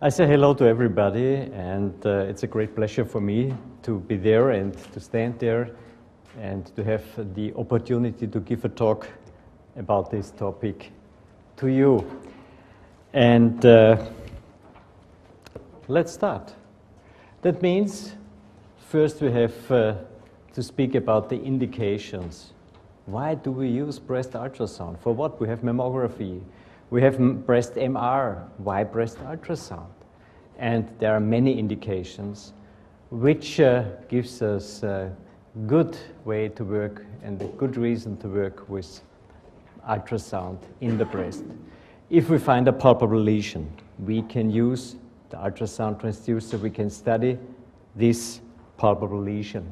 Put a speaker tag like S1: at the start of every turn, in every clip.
S1: I say hello to everybody, and it's a great pleasure for me to be there and to stand there and to have the opportunity to give a talk about this topic to you. And let's start. That means first we have to speak about the indications. Why do we use breast ultrasound? For what? We have mammography. We have breast MR. Why breast ultrasound? And there are many indications which gives us a good way to work and a good reason to work with ultrasound in the breast. If we find a palpable lesion, we can use the ultrasound transducer. We can study this palpable lesion.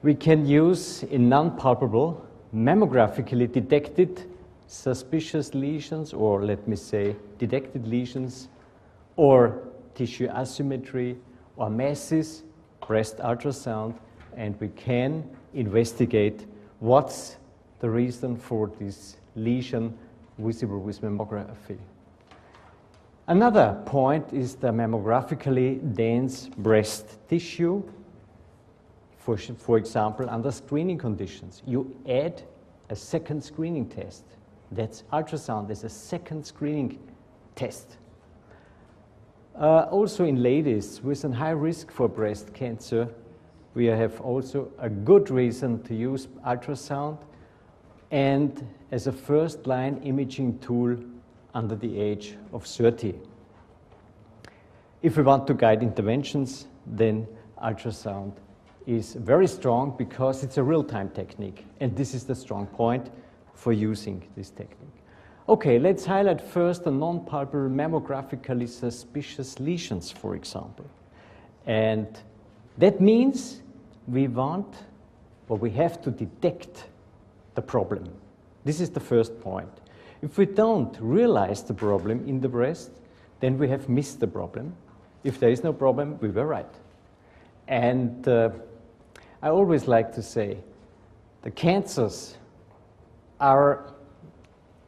S1: We can use in non-palpable, mammographically detected suspicious lesions, or let me say detected lesions, or tissue asymmetry, or masses, breast ultrasound, and we can investigate what's the reason for this lesion visible with mammography. Another point is the mammographically dense breast tissue. For example, under screening conditions, you add a second screening test. That's ultrasound as a second screening test. Also in ladies with a high risk for breast cancer, we have also a good reason to use ultrasound and as a first-line imaging tool under the age of 30. If we want to guide interventions, then ultrasound is very strong because it's a real-time technique, and this is the strong point for using this technique. Okay, let's highlight first the non-palpable mammographically suspicious lesions, for example. And that means we want, or we have to detect the problem. This is the first point. If we don't realize the problem in the breast, then we have missed the problem. If there is no problem, we were right. And I always like to say, the cancers are,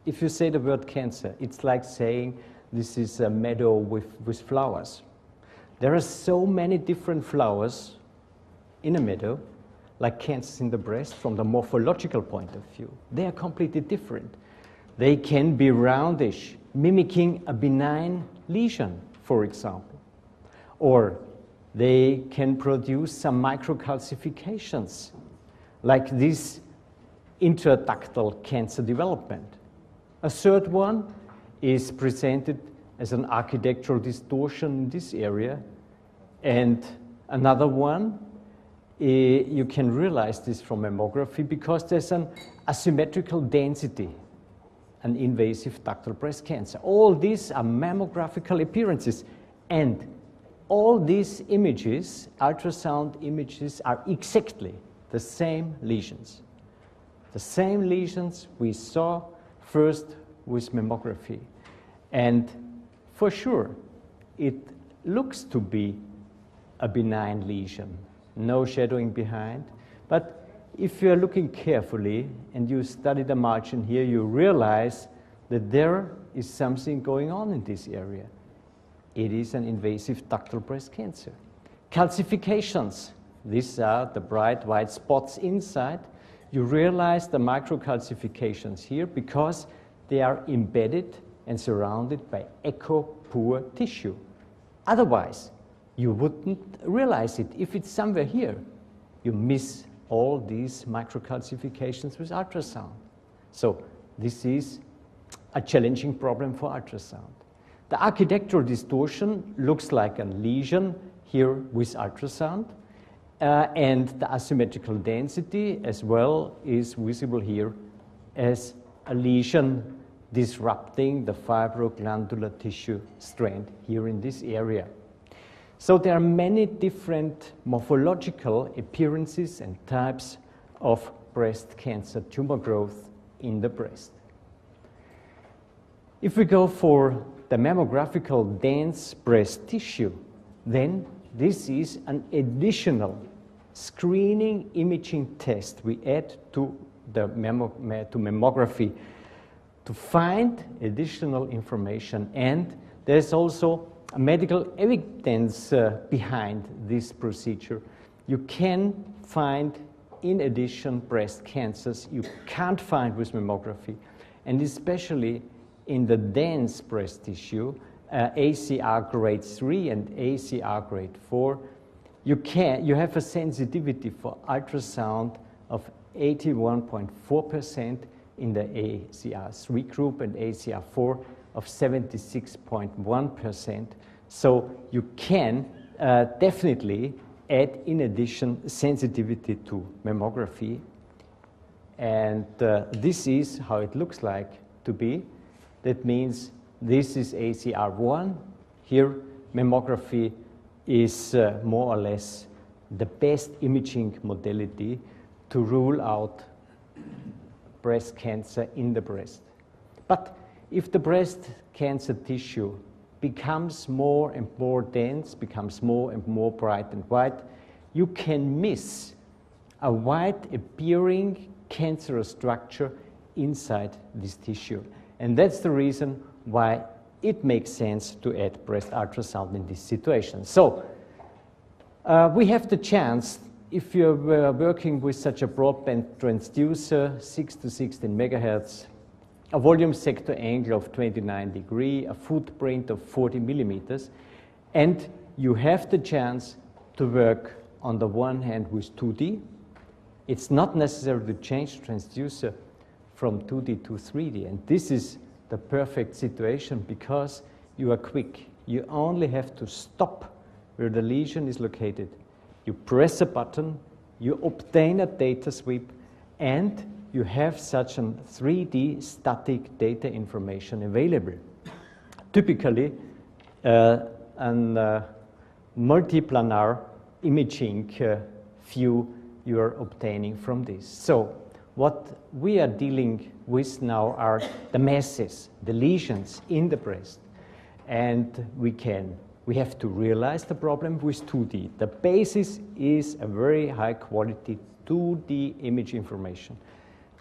S1: if you say the word cancer, it's like saying this is a meadow with flowers. There are so many different flowers in a meadow, like cancers in the breast from the morphological point of view. They are completely different. They can be roundish, mimicking a benign lesion, for example. Or they can produce some microcalcifications, like this intraductal cancer development. A third one is presented as an architectural distortion in this area, and another one, you can realize this from mammography because there's an asymmetrical density, an invasive ductal breast cancer. All these are mammographical appearances, and all these images, ultrasound images, are exactly the same lesions. The same lesions we saw first with mammography. And for sure, it looks to be a benign lesion, no shadowing behind. But if you're looking carefully and you study the margin here, you realize that there is something going on in this area. It is an invasive ductal breast cancer. Calcifications, these are the bright white spots inside. You realize the microcalcifications here because they are embedded and surrounded by echo-poor tissue. Otherwise, you wouldn't realize it. If it's somewhere here, you miss all these microcalcifications with ultrasound. So this is a challenging problem for ultrasound. The architectural distortion looks like a lesion here with ultrasound. And the asymmetrical density as well is visible here as a lesion disrupting the fibroglandular tissue strand here in this area. So there are many different morphological appearances and types of breast cancer tumor growth in the breast. If we go for the mammographical dense breast tissue, then this is an additional screening imaging test we add to mammography to find additional information. And there's also medical evidence behind this procedure. You can find, in addition, breast cancers you can't find with mammography, and especially in the dense breast tissue, ACR grade 3 and ACR grade 4, you have a sensitivity for ultrasound of 81.4% in the ACR3 group and ACR4 of 76.1%. So you can definitely add, in addition, sensitivity to mammography. And this is how it looks like to be. That means this is ACR1. Here, mammography is more or less the best imaging modality to rule out breast cancer in the breast. But if the breast cancer tissue becomes more and more dense, becomes more and more bright and white, you can miss a white appearing cancerous structure inside this tissue. And that's the reason why it makes sense to add breast ultrasound in this situation. So we have the chance, if you're working with such a broadband transducer, 6 to 16 megahertz, a volume sector angle of 29 degrees, a footprint of 40 millimeters, and you have the chance to work on the one hand with 2D. It's not necessary to change the transducer from 2D to 3D, and this is the perfect situation because you are quick. You only have to stop where the lesion is located. You press a button, you obtain a data sweep, and you have such a 3D static data information available. Typically, a multiplanar imaging view you are obtaining from this. So what we are dealing with now are the masses, the lesions in the breast. And we have to realize the problem with 2D. The basis is a very high quality 2D image information.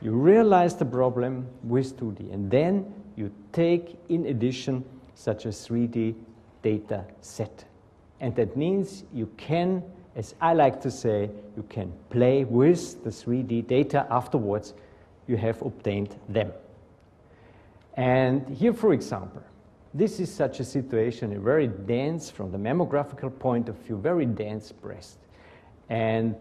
S1: You realize the problem with 2D, and then you take, in addition, such a 3D data set. And that means you can, as I like to say, you can play with the 3D data afterwards you have obtained them. And here, for example, this is such a situation, a very dense, from the mammographical point of view, very dense breast. And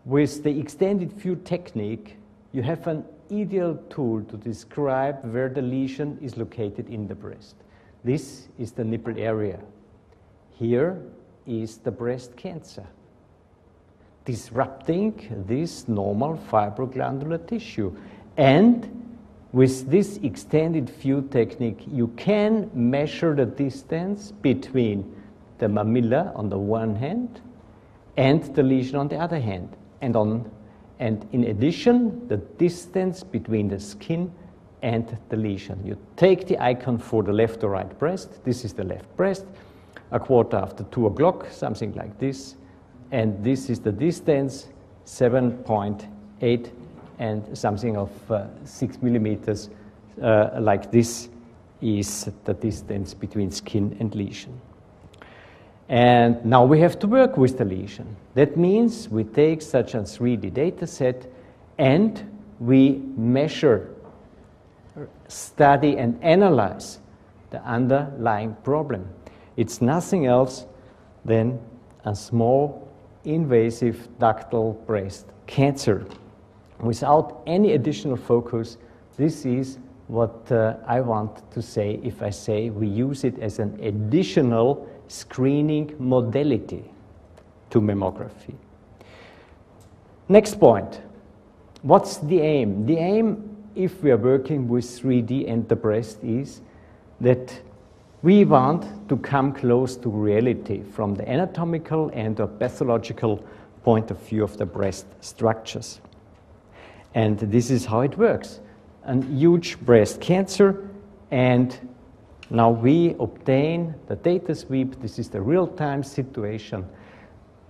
S1: with the extended view technique, you have an ideal tool to describe where the lesion is located in the breast. This is the nipple area. Here is the breast cancer, disrupting this normal fibroglandular tissue. And with this extended view technique, you can measure the distance between the mamilla on the one hand and the lesion on the other hand. And in addition, the distance between the skin and the lesion. You take the icon for the left or right breast. This is the left breast, a quarter after 2 o'clock, something like this. And this is the distance, 7.8 and something of 6 millimeters, like this is the distance between skin and lesion. And now we have to work with the lesion. That means we take such a 3D data set and we measure, study, and analyze the underlying problem. It's nothing else than a small invasive ductal breast cancer. Without any additional focus, this is what I want to say if I say we use it as an additional screening modality to mammography. Next point, what's the aim? The aim, if we are working with 3D and the breast, is that we want to come close to reality from the anatomical and the pathological point of view of the breast structures. And this is how it works. A huge breast cancer, and now we obtain the data sweep. This is the real-time situation.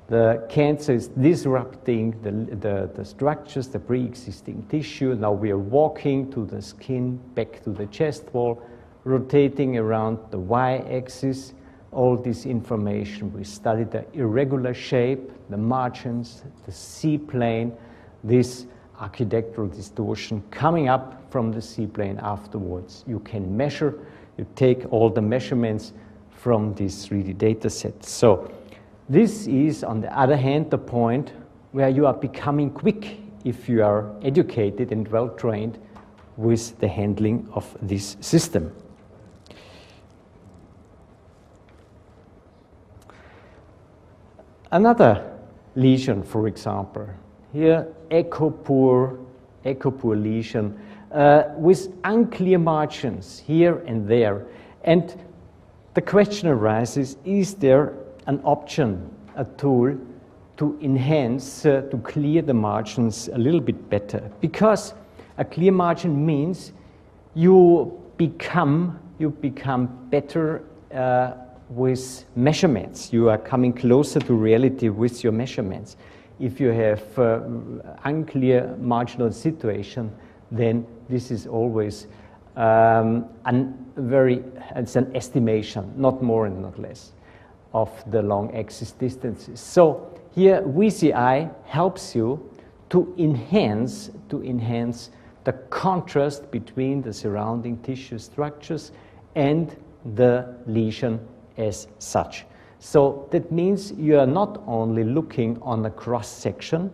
S1: The cancer is disrupting the structures, the pre-existing tissue. Now we are walking to the skin, back to the chest wall, rotating around the y-axis all this information. We study the irregular shape, the margins, the C-plane, this architectural distortion coming up from the C-plane afterwards. You can measure, you take all the measurements from these 3D data sets. So this is, on the other hand, the point where you are becoming quick if you are educated and well-trained with the handling of this system. Another lesion, for example, here echo-poor lesion with unclear margins here and there. And the question arises, is there an option, a tool, to enhance, to clear the margins a little bit better? Because a clear margin means you become better with measurements. You are coming closer to reality with your measurements. If you have unclear marginal situation, then this is always it's an estimation, not more and not less, of the long axis distances. So here VCI helps you to enhance the contrast between the surrounding tissue structures and the lesion as such. So that means you are not only looking on a cross-section,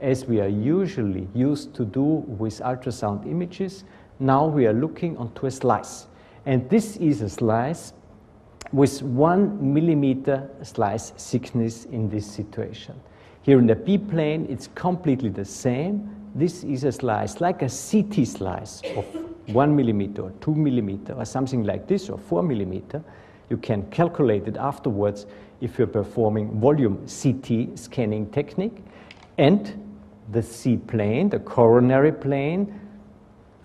S1: as we are usually used to do with ultrasound images. Now we are looking onto a slice. And this is a slice with 1 millimeter slice thickness in this situation. Here in the B-plane, it's completely the same. This is a slice, like a CT slice of 1 millimeter or 2 millimeter or something like this, or 4 millimeter. You can calculate it afterwards if you're performing volume CT scanning technique. And the C-plane, the coronary plane,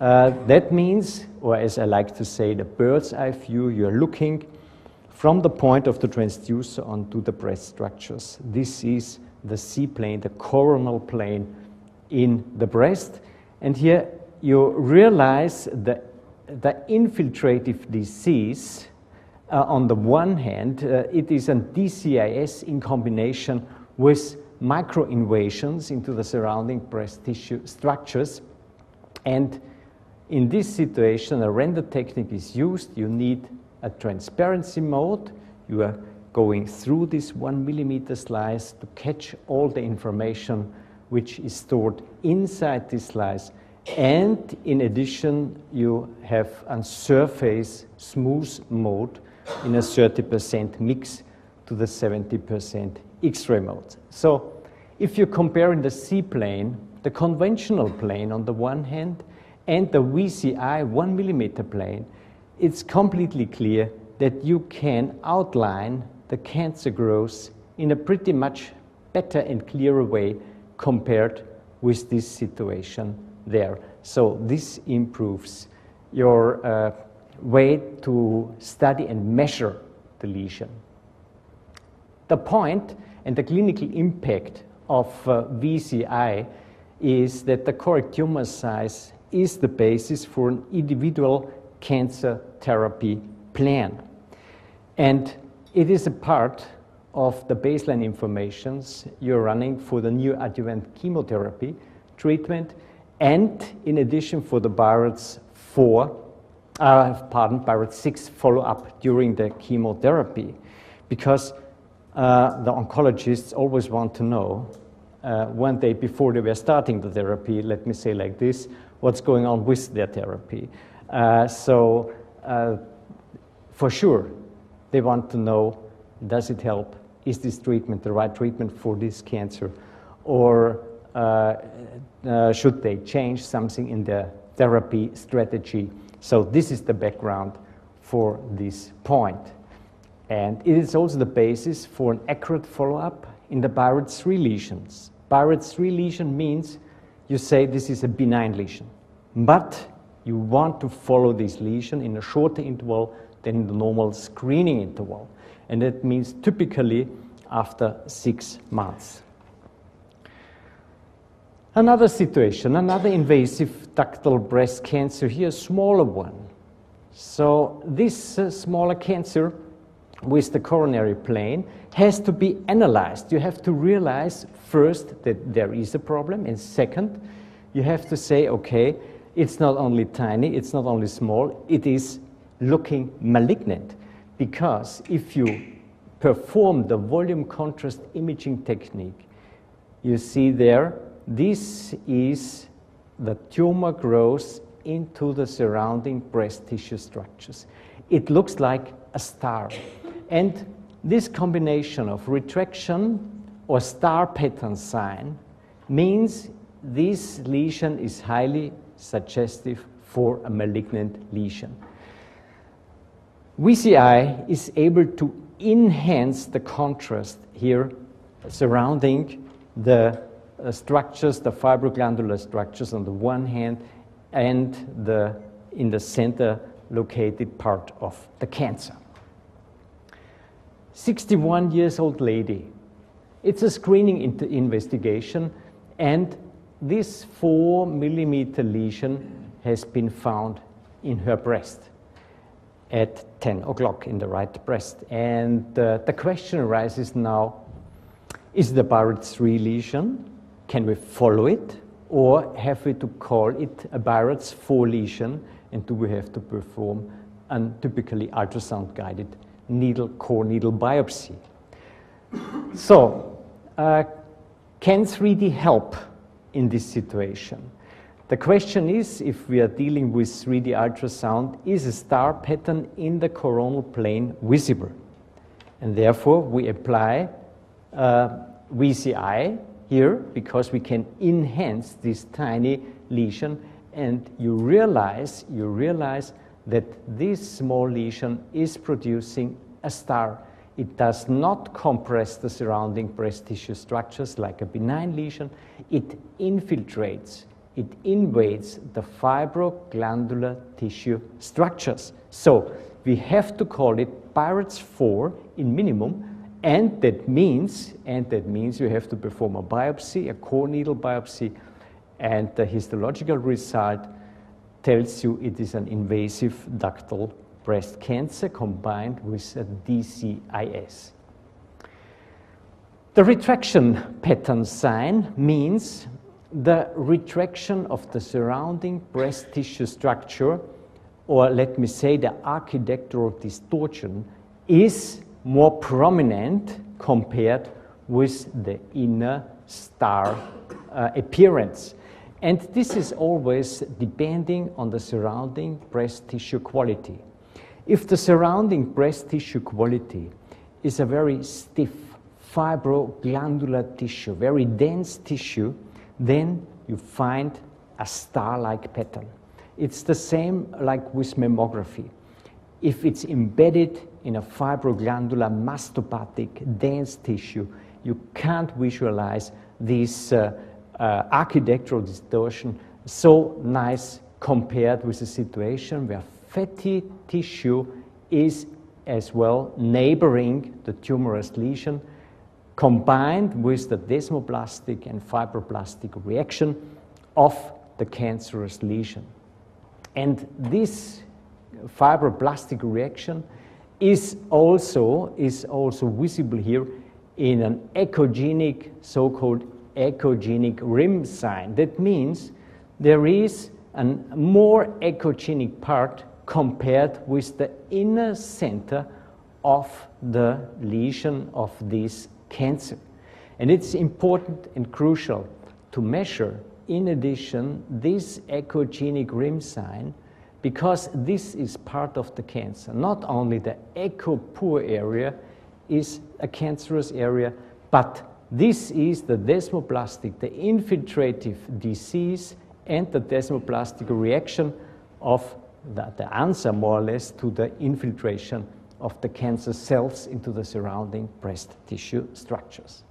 S1: that means, or as I like to say, the bird's eye view, you're looking from the point of the transducer onto the breast structures. This is the C-plane, the coronal plane in the breast. And here you realize the infiltrative disease. On the one hand, it is a DCIS in combination with microinvasions into the surrounding breast tissue structures. And in this situation, a render technique is used. You need a transparency mode. You are going through this 1 millimeter slice to catch all the information which is stored inside this slice. And in addition, you have a surface smooth mode in a 30% mix to the 70% X-ray mode. So if you compare in the C-plane, the conventional plane on the one hand, and the VCI 1 millimeter plane, it's completely clear that you can outline the cancer growth in a pretty much better and clearer way compared with this situation there. So this improves your way to study and measure the lesion. The point and the clinical impact of VCI is that the correct tumor size is the basis for an individual cancer therapy plan. And it is a part of the baseline informations you're running for the neoadjuvant chemotherapy treatment, and in addition for the BIRADS 6 follow-up during the chemotherapy, because the oncologists always want to know one day before they were starting the therapy, let me say like this, what's going on with their therapy. So for sure, they want to know, does it help? Is this treatment the right treatment for this cancer? Or should they change something in their therapy strategy? So this is the background for this point. And it is also the basis for an accurate follow-up in the BIRADS 3 lesions. BIRADS 3 lesion means you say this is a benign lesion, but you want to follow this lesion in a shorter interval than the normal screening interval. And that means typically after 6 months. Another situation, another invasive ductal breast cancer, here a smaller one. So this smaller cancer with the coronary plane has to be analyzed. You have to realize first that there is a problem, and second, you have to say, okay, it's not only tiny, it's not only small, it is looking malignant. Because if you perform the volume contrast imaging technique, you see there, this is the tumor grows into the surrounding breast tissue structures. It looks like a star. And this combination of retraction or star pattern sign means this lesion is highly suggestive for a malignant lesion. VCI is able to enhance the contrast here surrounding the structures, the fibroglandular structures on the one hand, and in the center located part of the cancer. 61 years old lady. It's a screening investigation, and this 4 millimeter lesion has been found in her breast at 10 o'clock in the right breast. And the question arises now, is it a Barrett 3 lesion? Can we follow it? Or have we to call it a Barrett's 4 lesion? And do we have to perform a typically ultrasound-guided core needle biopsy? So, can 3D help in this situation? The question is, if we are dealing with 3D ultrasound, is a star pattern in the coronal plane visible? And therefore, we apply VCI here because we can enhance this tiny lesion, and you realize that this small lesion is producing a star. It does not compress the surrounding breast tissue structures like a benign lesion. It infiltrates, it invades the fibroglandular tissue structures. So we have to call it Barrett's 4 in minimum, and that means you have to perform a biopsy, a core needle biopsy, and the histological result tells you it is an invasive ductal breast cancer combined with a DCIS. The retraction pattern sign means the retraction of the surrounding breast tissue structure, or let me say the architectural distortion, is more prominent compared with the inner star appearance. And this is always depending on the surrounding breast tissue quality. If the surrounding breast tissue quality is a very stiff fibroglandular tissue, very dense tissue, then you find a star-like pattern. It's the same like with mammography. If it's embedded in a fibroglandular mastopathic dense tissue, you can't visualize this architectural distortion so nice compared with a situation where fatty tissue is as well neighboring the tumorous lesion, combined with the desmoplastic and fibroblastic reaction of the cancerous lesion. And this fibroblastic reaction is also visible here in an echogenic, so-called echogenic rim sign. That means there is a more echogenic part compared with the inner center of the lesion of this cancer. And it's important and crucial to measure, in addition, this echogenic rim sign, because this is part of the cancer. Not only the echo-poor area is a cancerous area, but this is the desmoplastic, the infiltrative disease, and the desmoplastic reaction of the answer, more or less, to the infiltration of the cancer cells into the surrounding breast tissue structures.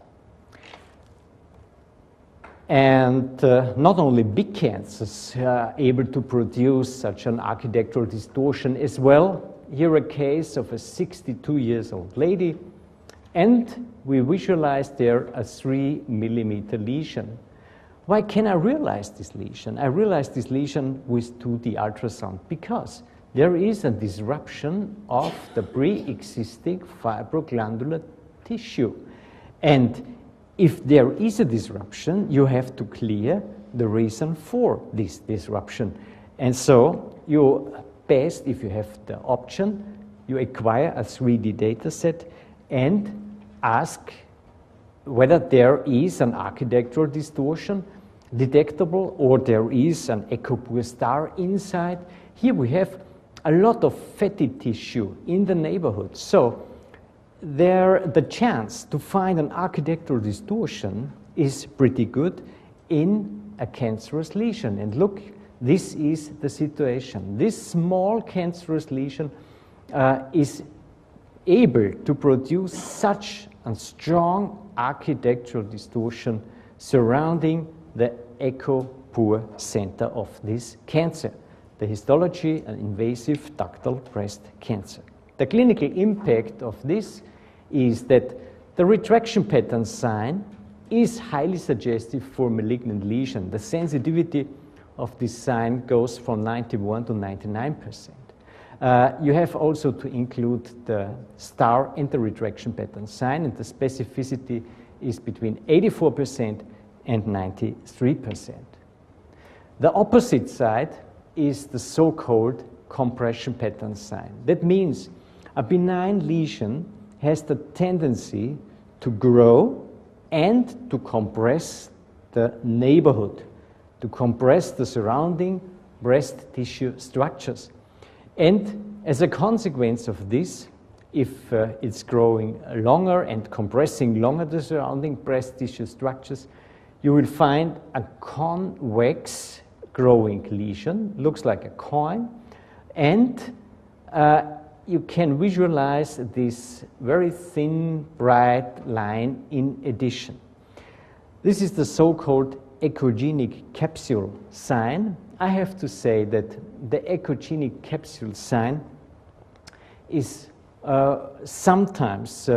S1: And not only big cancers are able to produce such an architectural distortion as well. Here a case of a 62-year-old lady, and we visualize there a 3 millimeter lesion. Why can I realize this lesion? I realize this lesion with 2D ultrasound because there is a disruption of the pre-existing fibroglandular tissue. And if there is a disruption, you have to clear the reason for this disruption. And so you best, if you have the option, you acquire a 3D data set and ask whether there is an architectural distortion detectable or there is an echo-poor star inside. Here we have a lot of fatty tissue in the neighborhood. So the chance to find an architectural distortion is pretty good in a cancerous lesion. And look, this is the situation. This small cancerous lesion is able to produce such a strong architectural distortion surrounding the echo-poor center of this cancer, the histology and invasive ductal breast cancer. The clinical impact of this is that the retraction pattern sign is highly suggestive for malignant lesion. The sensitivity of this sign goes from 91 to 99%. You have also to include the star and the retraction pattern sign, and the specificity is between 84% and 93%. The opposite side is the so-called compression pattern sign. That means a benign lesion has the tendency to grow and to compress the neighborhood, to compress the surrounding breast tissue structures. And as a consequence of this, if it's growing longer and compressing longer the surrounding breast tissue structures, you will find a convex growing lesion, looks like a coin, and you can visualize this very thin, bright line in addition. This is the so-called echogenic capsule sign. I have to say that the echogenic capsule sign is sometimes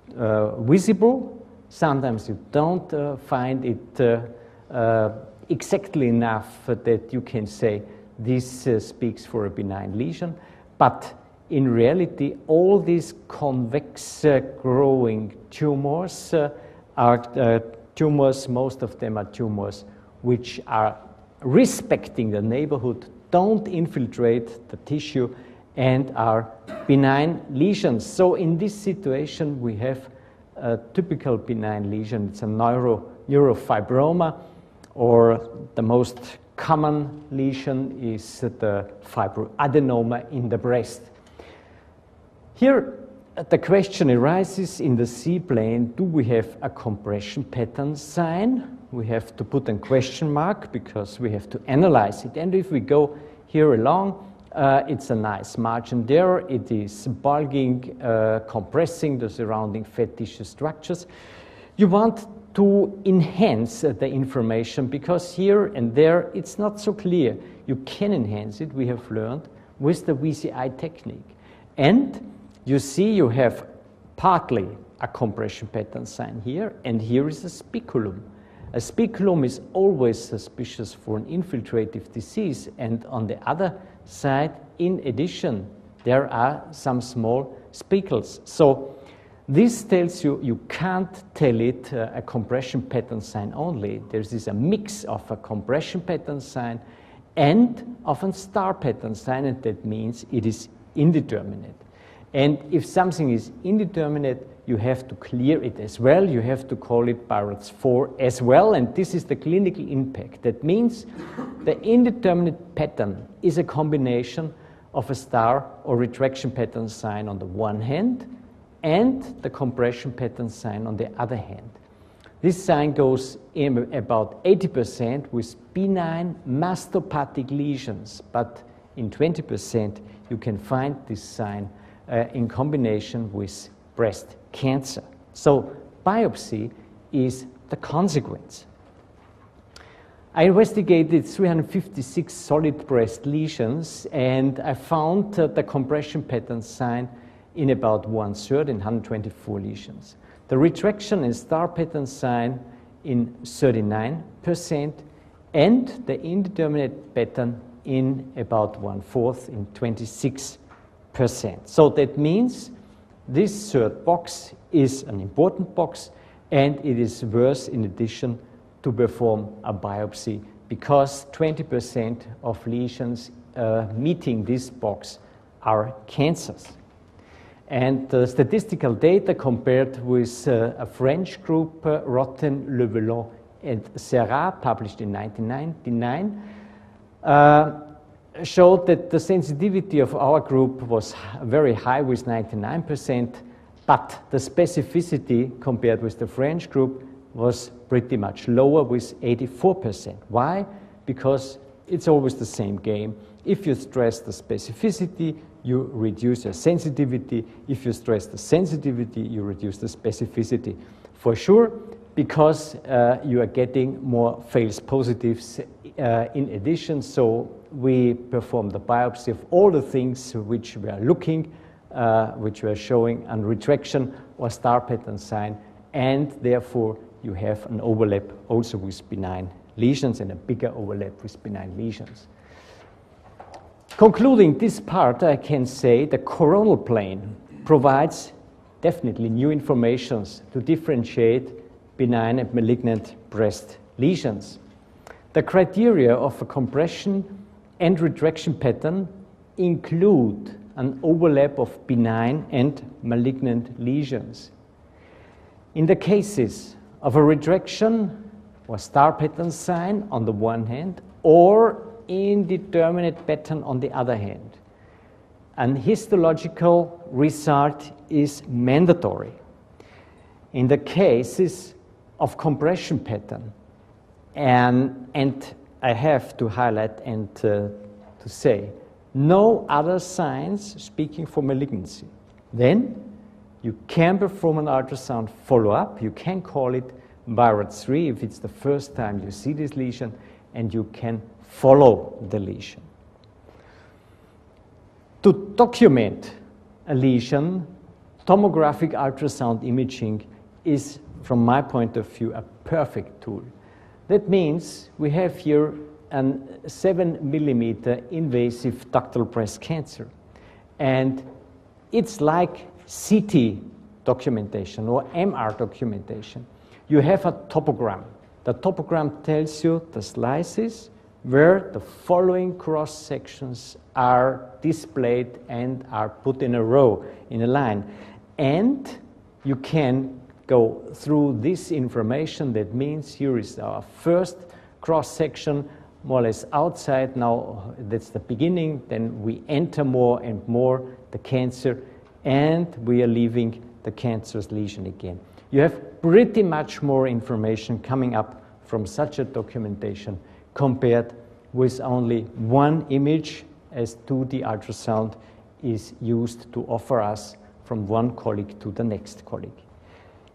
S1: visible, sometimes you don't find it exactly enough that you can say this speaks for a benign lesion, but in reality all these convex growing tumors are tumors, most of them are tumors which are respecting the neighborhood, don't infiltrate the tissue, and are benign lesions. So in this situation we have a typical benign lesion. It's a neurofibroma, or the most common lesion is the fibroadenoma in the breast. Here the question arises in the C-plane, do we have a compression pattern sign? We have to put a question mark because we have to analyze it. And if we go here along, it's a nice margin there. It is bulging, compressing the surrounding fat tissue structures. You want to enhance the information because here and there it's not so clear. You can enhance it, we have learned, with the VCI technique. And you see you have partly a compression pattern sign here, and here is a speculum. A speculum is always suspicious for an infiltrative disease, and on the other side, in addition, there are some small speckles. So this tells you you can't tell it a compression pattern sign only. There's a mix of a compression pattern sign and of a star pattern sign, and that means it is indeterminate. And if something is indeterminate, you have to clear it as well. You have to call it Barrett's 4 as well, and this is the clinical impact. That means the indeterminate pattern is a combination of a star or retraction pattern sign on the one hand and the compression pattern sign on the other hand. This sign goes in about 80% with benign mastopathic lesions, but in 20% you can find this sign in combination with breast cancer. So biopsy is the consequence. I investigated 356 solid breast lesions, and I found the compression pattern sign in about 1/3 in 124 lesions. The retraction and star pattern sign in 39%, and the indeterminate pattern in about 1/4, in 26%. So that means this third box is an important box, and it is worth, in addition, to perform a biopsy, because 20% of lesions meeting this box are cancers. And the statistical data compared with a French group, Rotten, Levelon, and Serra, published in 1999, showed that the sensitivity of our group was very high with 99%, but the specificity compared with the French group was pretty much lower with 84%. Why? Because it's always the same game. If you stress the specificity, you reduce your sensitivity. If you stress the sensitivity, you reduce the specificity. For sure, because you are getting more false positives in addition. So we perform the biopsy of all the things which we are looking, which we are showing a retraction or star pattern sign, and therefore you have an overlap also with benign lesions and a bigger overlap with benign lesions. Concluding this part, I can say the coronal plane provides definitely new information to differentiate benign and malignant breast lesions. The criteria of a compression and retraction pattern include an overlap of benign and malignant lesions. In the cases of a retraction or star pattern sign on the one hand, or indeterminate pattern on the other hand, an histological result is mandatory. In the cases of compression pattern, and I have to highlight and to say, no other signs speaking for malignancy, then you can perform an ultrasound follow-up. You can call it BIRAT3 if it's the first time you see this lesion, and you can follow the lesion. To document a lesion, tomographic ultrasound imaging is, from my point of view, a perfect tool. That means we have here a 7mm invasive ductal breast cancer, and it's like CT documentation or MR documentation. You have a topogram. The topogram tells you the slices where the following cross sections are displayed and are put in a row, in a line. And you can go through this information. That means here is our first cross section, more or less outside. Now that's the beginning. Then we enter more and more the cancer, and we are leaving the cancerous lesion again. You have pretty much more information coming up from such a documentation compared with only one image, as 2D ultrasound is used to offer us from one colleague to the next colleague.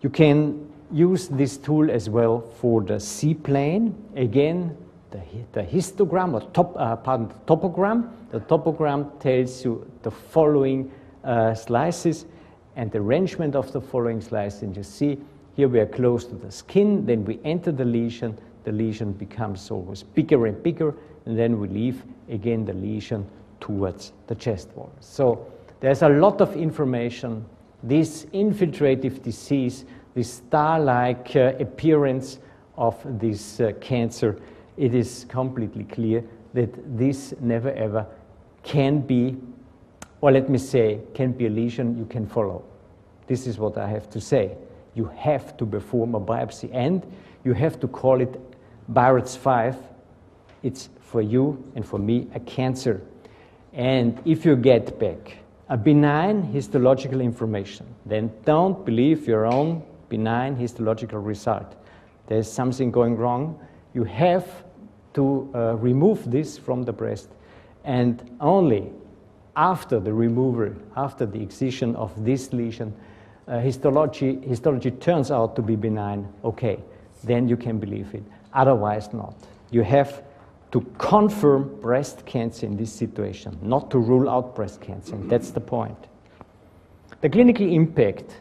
S1: You can use this tool as well for the C-plane. Again, the histogram or topogram. The topogram tells you the following slices and the arrangement of the following slices. And you see here we are close to the skin, then we enter the lesion becomes always bigger and bigger, and then we leave again the lesion towards the chest wall. So there's a lot of information. This infiltrative disease, this star-like appearance of this cancer, it is completely clear that this never ever can be, or let me say, can be a lesion you can follow. This is what I have to say. You have to perform a biopsy, and you have to call it BIRATS5. It's for you and for me a cancer. And if you get back a benign histological information, then don't believe your own benign histological result. There's something going wrong. You have to remove this from the breast, and only after the removal, after the excision of this lesion, histology turns out to be benign, okay, then you can believe it. Otherwise not. You have to confirm breast cancer in this situation, not to rule out breast cancer. And that's the point. The clinical impact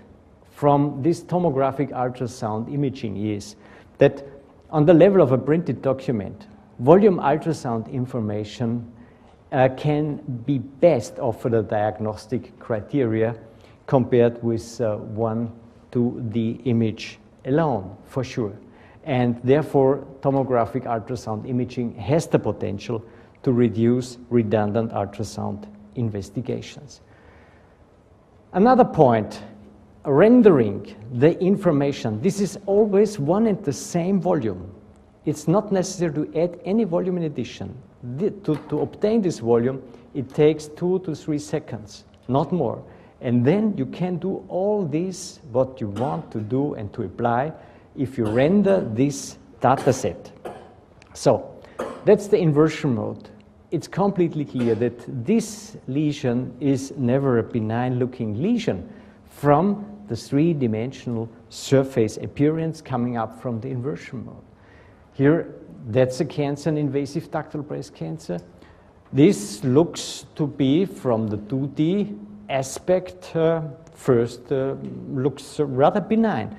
S1: from this tomographic ultrasound imaging is that on the level of a printed document, volume ultrasound information can be best offer the diagnostic criteria compared with 1D image alone, for sure. And therefore, tomographic ultrasound imaging has the potential to reduce redundant ultrasound investigations. Another point, rendering the information. This is always one and the same volume. It's not necessary to add any volume in addition. To obtain this volume, it takes 2 to 3 seconds, not more. And then you can do all this, what you want to do and to apply, if you render this data set. So that's the inversion mode. It's completely clear that this lesion is never a benign looking lesion from the three-dimensional surface appearance coming up from the inversion mode. Here, that's a cancer, an invasive ductal breast cancer. This looks to be from the 2D aspect first looks rather benign.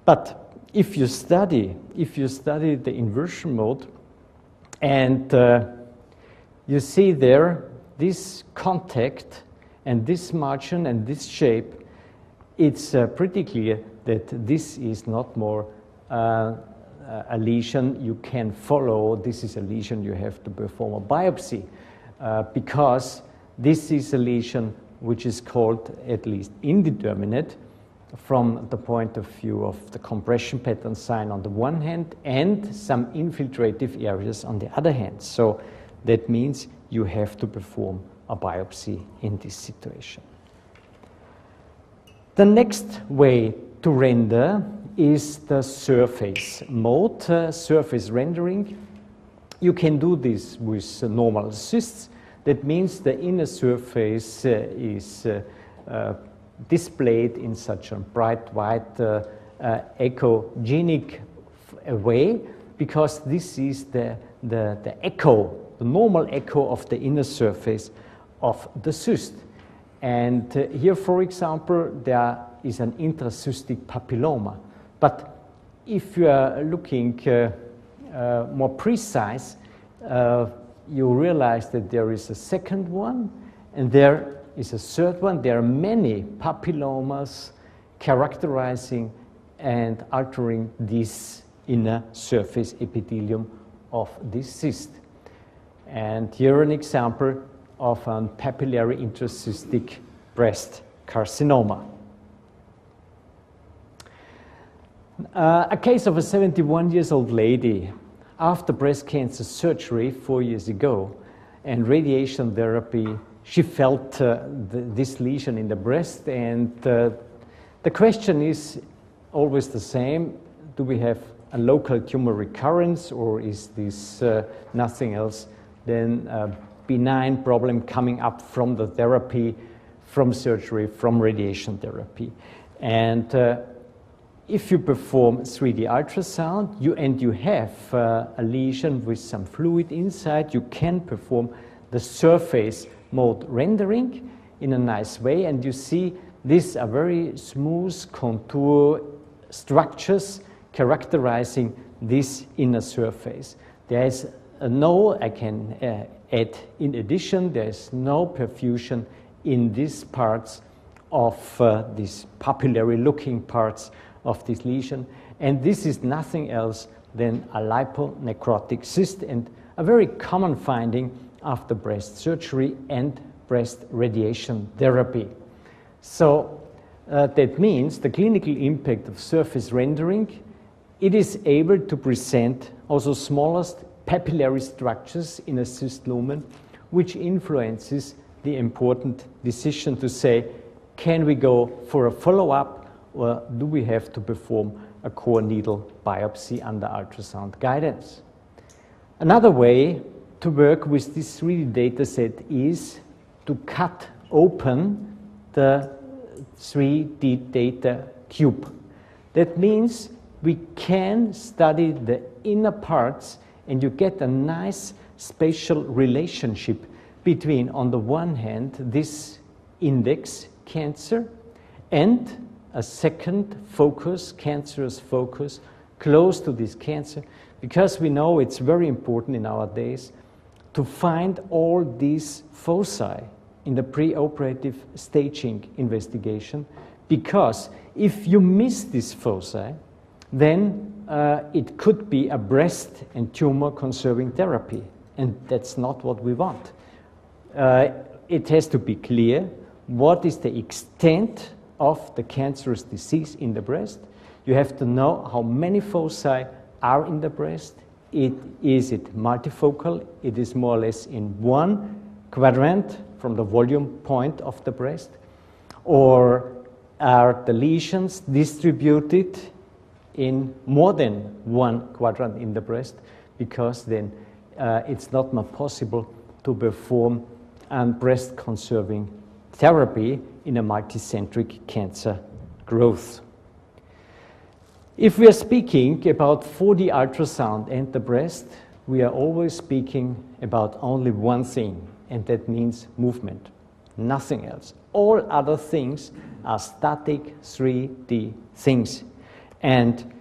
S1: But if you study the inversion mode and you see there this contact and this margin and this shape, it's pretty clear that this is not more a lesion you can follow. This is a lesion you have to perform a biopsy because this is a lesion which is called at least indeterminate from the point of view of the compression pattern sign on the one hand and some infiltrative areas on the other hand. So that means you have to perform a biopsy in this situation. The next way to render is the surface mode, surface rendering. You can do this with normal cysts. That means the inner surface is displayed in such a bright white echogenic way, because this is the echo, the normal echo of the inner surface of the cyst. And here, for example, there is an intracystic papilloma. But if you are looking more precise, you realize that there is a second one, and there is a third one. There are many papillomas characterizing and altering this inner surface epithelium of this cyst. And here an example of a papillary intracystic breast carcinoma. A case of a 71-year-old lady after breast cancer surgery 4 years ago and radiation therapy. She felt this lesion in the breast, and the question is always the same. Do we have a local tumor recurrence, or is this nothing else than a benign problem coming up from the therapy, from surgery, from radiation therapy? And if you perform 3D ultrasound you have a lesion with some fluid inside, you can perform the surface mode rendering in a nice way, and you see these are very smooth contour structures characterizing this inner surface. There is no, I can add in addition, there is no perfusion in these parts of these papillary looking parts of this lesion, and this is nothing else than a liponecrotic cyst, and a very common finding after breast surgery and breast radiation therapy. So that means the clinical impact of surface rendering, it is able to present also smallest papillary structures in a cyst lumen, which influences the important decision to say, can we go for a follow-up, or do we have to perform a core needle biopsy under ultrasound guidance? Another way to work with this 3D data set is to cut open the 3D data cube. That means we can study the inner parts, and you get a nice spatial relationship between, on the one hand, this index cancer and a second focus, cancerous focus, close to this cancer, because we know it's very important in our days to find all these foci in the preoperative staging investigation, because if you miss this foci, then it could be a breast and tumor conserving therapy, and that's not what we want. It has to be clear what is the extent of the cancerous disease in the breast. You have to know how many foci are in the breast. Is it multifocal? It is more or less in one quadrant from the volume point of the breast, or are the lesions distributed in more than one quadrant in the breast, because then it's not more possible to perform breast conserving therapy in a multicentric cancer growth. If we are speaking about 4D ultrasound and the breast, we are always speaking about only one thing, and that means movement, nothing else. All other things are static 3D things. And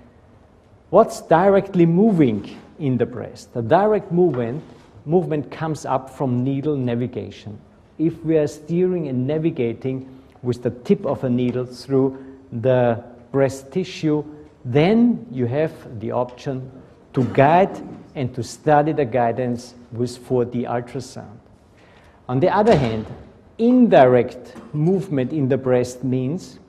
S1: what's directly moving in the breast? The direct movement comes up from needle navigation. If we are steering and navigating with the tip of a needle through the breast tissue, then you have the option to guide and to study the guidance with 4D ultrasound. On the other hand, indirect movement in the breast means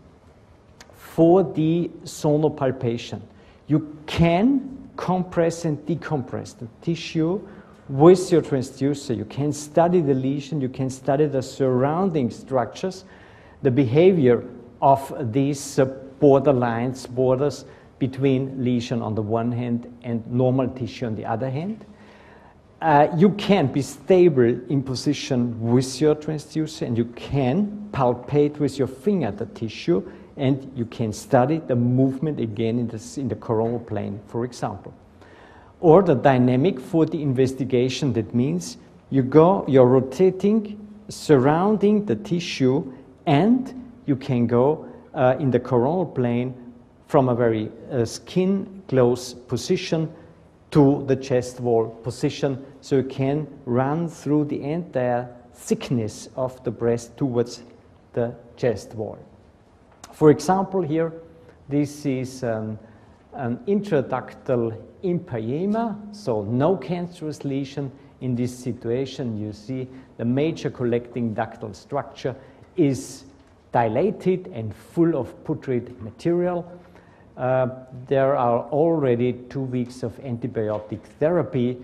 S1: 4D sonopalpation. You can compress and decompress the tissue with your transducer. You can study the lesion, you can study the surrounding structures, the behavior of these borders between lesion on the one hand and normal tissue on the other hand. You can be stable in position with your transducer, and you can palpate with your finger the tissue, and you can study the movement again in the coronal plane, for example. Or the dynamic 4D investigation, that means you're rotating surrounding the tissue, and you can go in the coronal plane from a very skin close position to the chest wall position, so you can run through the entire thickness of the breast towards the chest wall. For example, here, this is an intraductal empyema, so no cancerous lesion. In this situation, you see the major collecting ductal structure is dilated and full of putrid material. There are already 2 weeks of antibiotic therapy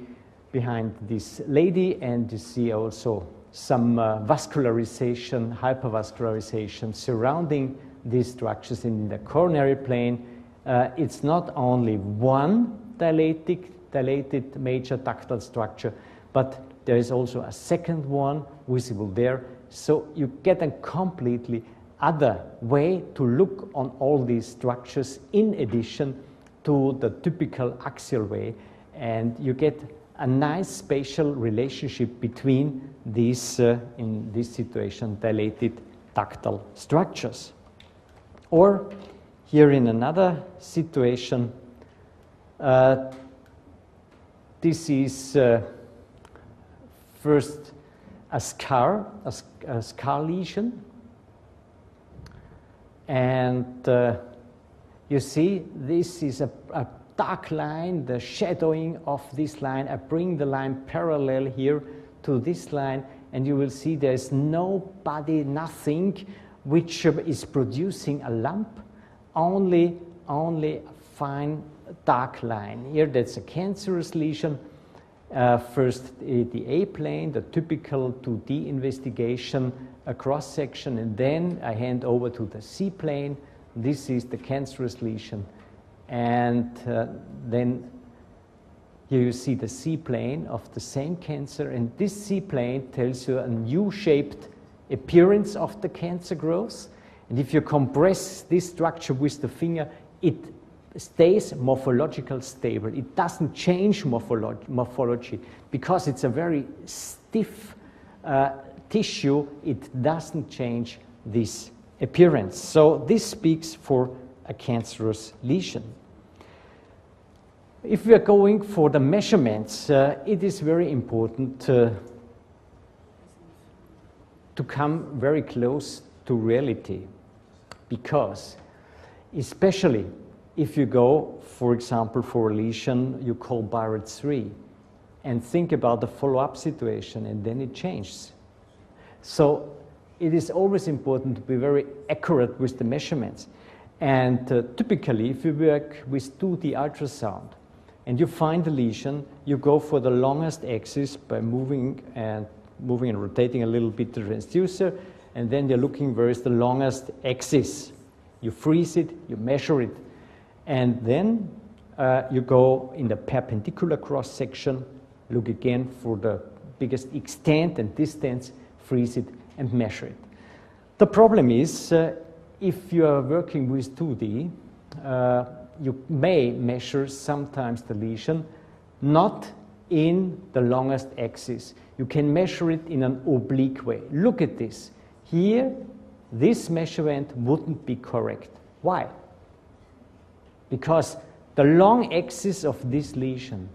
S1: behind this lady, and you see also some vascularization, hypervascularization surrounding these structures in the coronary plane. It's not only one dilated major ductal structure, but there is also a second one visible there. So you get a completely other way to look on all these structures in addition to the typical axial way, and you get a nice spatial relationship between these, in this situation, dilated ductal structures. Or here in another situation, this is first a scar lesion. And you see, this is a dark line, the shadowing of this line. I bring the line parallel here to this line, and you will see there's nobody, nothing, which is producing a lump, only a fine dark line. Here, that's a cancerous lesion. First, the A plane, the typical 2D investigation, a cross-section, and then I hand over to the C plane. This is the cancerous lesion. And then here you see the C plane of the same cancer, and this C plane tells you a U-shaped appearance of the cancer growth. And if you compress this structure with the finger, it stays morphological stable. It doesn't change morphology because it's a very stiff tissue. It doesn't change this appearance. So this speaks for a cancerous lesion. If we are going for the measurements, it is very important to come very close to reality, because especially if you go, for example, for a lesion you call breat 3, and think about the follow-up situation, and then it changes. So it is always important to be very accurate with the measurements. And typically, if you work with 2D ultrasound and you find a lesion, you go for the longest axis by moving and rotating a little bit the transducer, and then you're looking where is the longest axis. You freeze it, you measure it, and then you go in the perpendicular cross-section, look again for the biggest extent and distance, freeze it, and measure it. The problem is, if you are working with 2D, you may measure sometimes the lesion not in the longest axis. You can measure it in an oblique way. Look at this. Here, this measurement wouldn't be correct. Why? Because the long axis of this lesion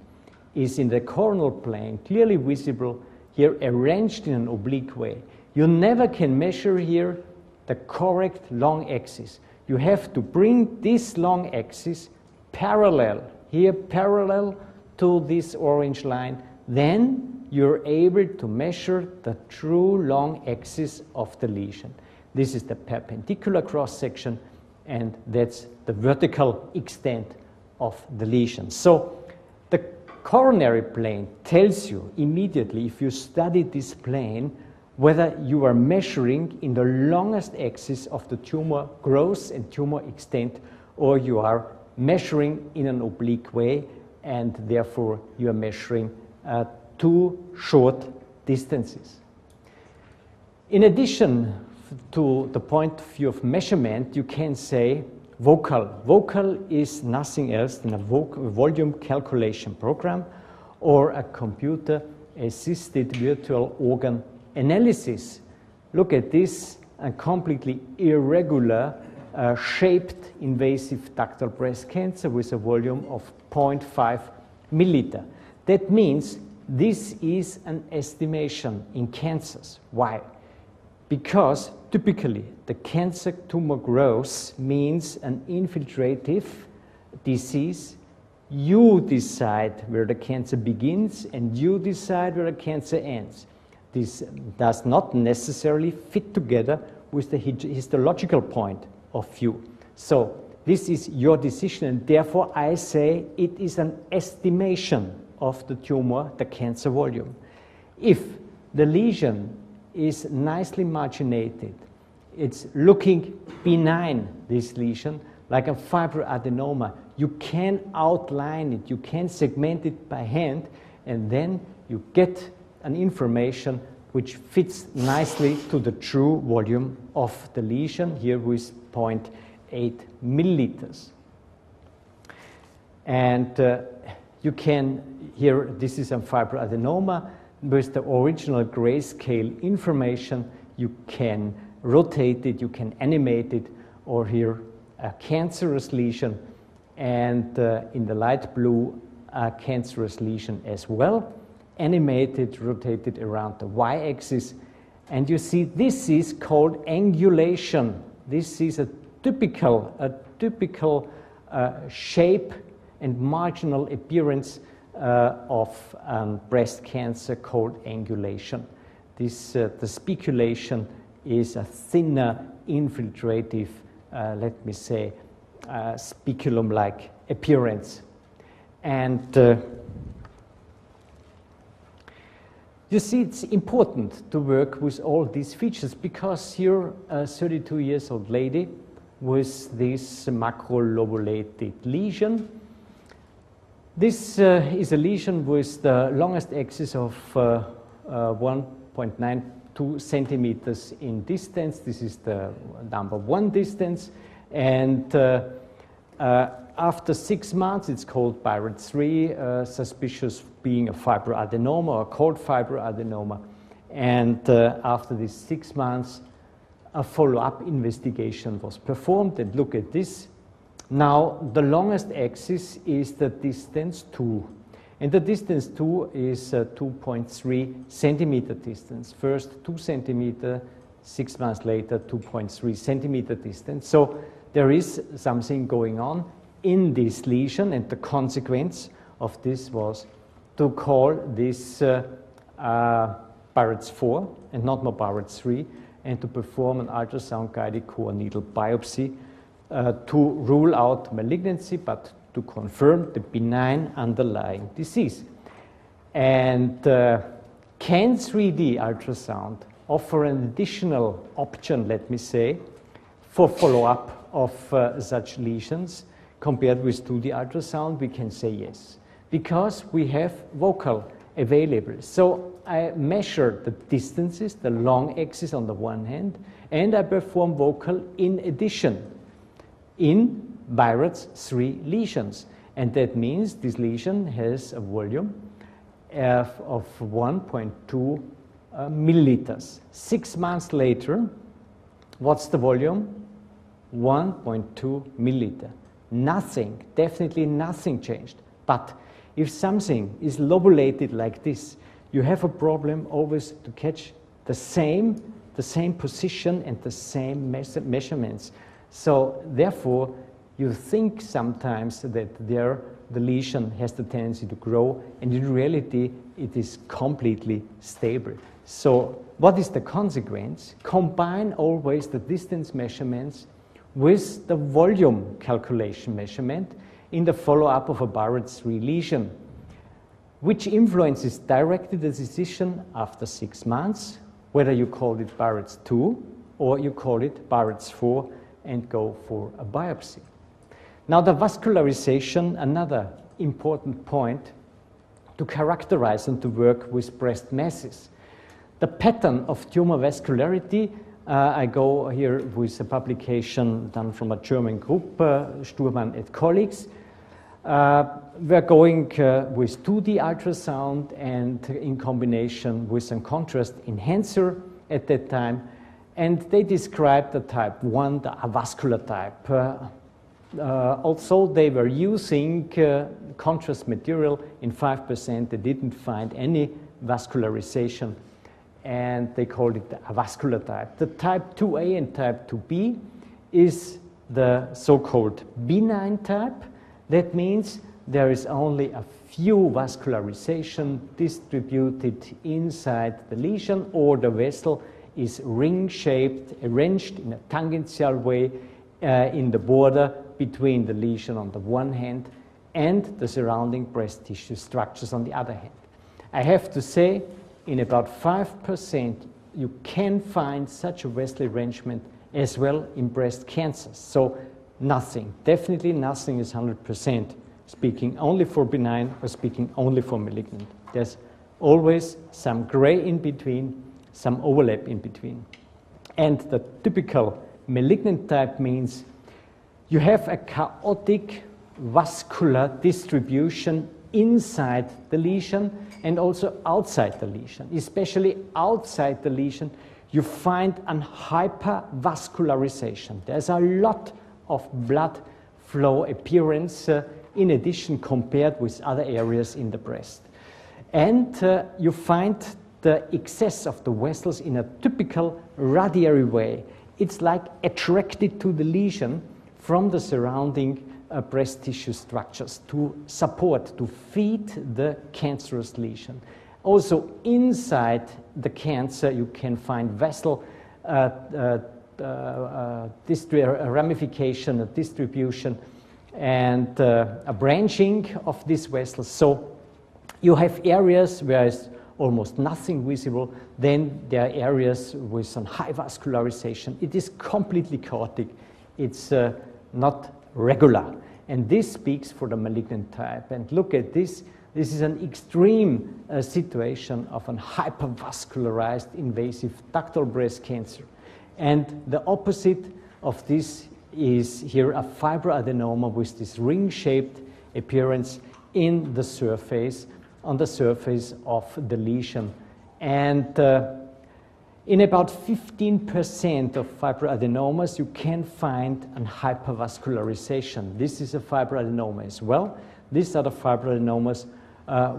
S1: is in the coronal plane, clearly visible, here arranged in an oblique way. You never can measure here the correct long axis. You have to bring this long axis parallel, here parallel to this orange line. Then you're able to measure the true long axis of the lesion. This is the perpendicular cross-section, and that's the vertical extent of the lesion. So the coronary plane tells you immediately, if you study this plane, whether you are measuring in the longest axis of the tumor growth and tumor extent, or you are measuring in an oblique way, and therefore you are measuring two short distances. In addition to the point of view of measurement, you can say vocal. Vocal is nothing else than a volume calculation program or a computer-assisted virtual organ analysis. Look at this, a completely irregular shaped invasive ductal breast cancer with a volume of 0.5 milliliter. That means this is an estimation in cancers. Why? Because typically the cancer tumor growth means an infiltrative disease. You decide where the cancer begins and you decide where the cancer ends. This does not necessarily fit together with the histological point of view. So this is your decision, and therefore I say it is an estimation of the tumor, the cancer volume. If the lesion is nicely marginated, it's looking benign, this lesion, like a fibroadenoma, you can outline it, you can segment it by hand, and then you get an information which fits nicely to the true volume of the lesion, here with 0.8 milliliters. And you can, here, this is a fibroadenoma with the original grayscale information. You can rotate it, you can animate it, or here a cancerous lesion, and in the light blue, a cancerous lesion as well, animated, rotated around the y-axis. And you see this is called angulation. This is a typical shape and marginal appearance of breast cancer called angulation. This, the speculation is a thinner infiltrative, let me say, speculum-like appearance. And you see, it's important to work with all these features, because you're a 32-year-old lady with this macrolobulated lesion. This is a lesion with the longest axis of 1.92 centimeters in distance. This is the number 1 distance. And after 6 months, it's called breat 3, suspicious being a fibroadenoma or cold fibroadenoma. And after these 6 months, a follow-up investigation was performed. And look at this. Now, the longest axis is the distance 2. And the distance 2 is 2.3 centimeter distance. First 2 centimeter, 6 months later 2.3 centimeter distance. So there is something going on in this lesion, and the consequence of this was to call this Barrett's 4 and not more Barrett's 3, and to perform an ultrasound-guided core needle biopsy to rule out malignancy, but to confirm the benign underlying disease. And can 3D ultrasound offer an additional option, let me say, for follow-up of such lesions compared with 2D ultrasound? We can say yes, because we have vocal available. So I measure the distances, the long axis on the one hand, and I perform vocal in addition in Barrett's 3 lesions. And that means this lesion has a volume of 1.2 milliliters. 6 months later, what's the volume? 1.2 milliliter. Nothing, definitely nothing changed. But if something is lobulated like this, you have a problem always to catch the same position and the same measurements. So therefore, you think sometimes that the lesion has the tendency to grow, and in reality, it is completely stable. So what is the consequence? Combine always the distance measurements with the volume calculation measurement in the follow-up of a Barrett's 3 lesion, which influences directly the decision after 6 months, whether you call it Barrett's 2 or you call it Barrett's 4 and go for a biopsy. Now, the vascularization, another important point to characterize and to work with breast masses. The pattern of tumor vascularity, I go here with a publication done from a German group, Sturmann and colleagues. We're going with 2D ultrasound and in combination with some contrast enhancer at that time. And they described the type 1, the avascular type. Also, they were using contrast material in 5%. They didn't find any vascularization, and they called it the avascular type. The type 2A and type 2B is the so-called benign type. That means there is only a few vascularization distributed inside the lesion, or the vessel is ring-shaped, arranged in a tangential way in the border between the lesion on the one hand and the surrounding breast tissue structures on the other hand. I have to say, in about 5%, you can find such a vessel arrangement as well in breast cancers. So nothing, definitely nothing is 100%, speaking only for benign or speaking only for malignant. There's always some gray in between, some overlap in between. And the typical malignant type means you have a chaotic vascular distribution inside the lesion and also outside the lesion. Especially outside the lesion, you find an hypervascularization. There's a lot of blood flow appearance in addition compared with other areas in the breast. And you find the excess of the vessels in a typical radiary way. It's like attracted to the lesion from the surrounding breast tissue structures to support, to feed the cancerous lesion. Also inside the cancer you can find vessel ramification, a distribution, and a branching of these vessels. So you have areas where is almost nothing visible, then there are areas with some high vascularization. It is completely chaotic. It's not regular. And this speaks for the malignant type. And look at this. This is an extreme situation of an hypervascularized invasive ductal breast cancer. And the opposite of this is here a fibroadenoma with this ring-shaped appearance in the surface, on the surface of the lesion. And In about 15% of fibroadenomas, you can find an hypervascularization. This is a fibroadenoma as well. These are the fibroadenomas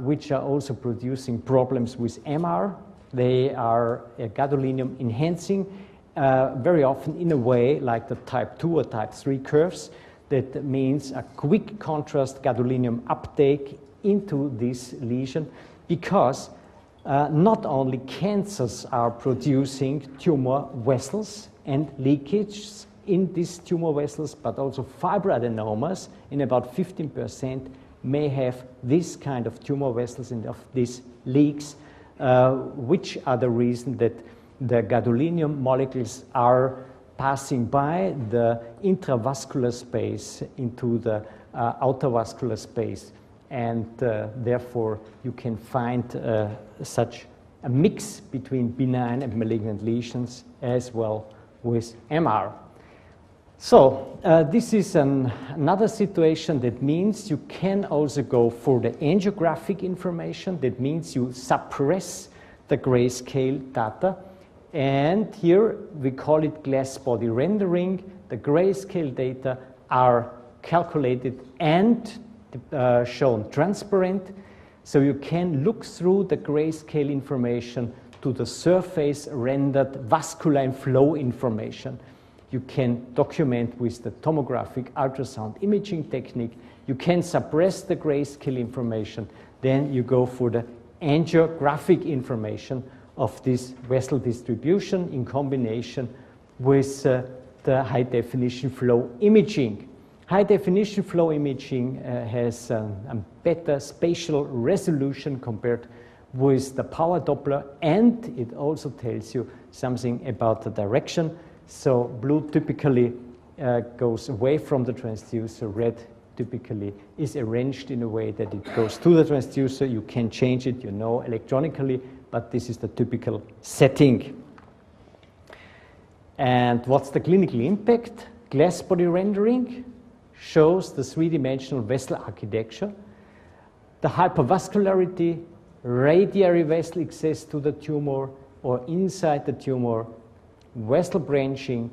S1: which are also producing problems with MR. They are gadolinium enhancing, very often in a way like the type 2 or type 3 curves. That means a quick contrast gadolinium uptake into this lesion, because not only cancers are producing tumor vessels and leakages in these tumor vessels, but also fibroadenomas in about 15% may have this kind of tumor vessels and of these leaks, which are the reason that the gadolinium molecules are passing by the intravascular space into the outer vascular space. And therefore, you can find such a mix between benign and malignant lesions as well with MR. So this is another situation that means you can also go for the angiographic information. That means you suppress the grayscale data. And here we call it glass body rendering. The grayscale data are calculated and shown transparent, so you can look through the grayscale information to the surface rendered vascular and flow information. You can document with the tomographic ultrasound imaging technique. You can suppress the grayscale information. Then you go for the angiographic information of this vessel distribution in combination with the high definition flow imaging. High definition flow imaging has a better spatial resolution compared with the power Doppler, and it also tells you something about the direction. So blue typically goes away from the transducer, red typically is arranged in a way that it goes to the transducer. You can change it, electronically, but this is the typical setting. And what's the clinical impact? Glass body rendering shows the three-dimensional vessel architecture, the hypervascularity, radiary vessel access to the tumor or inside the tumor, vessel branching,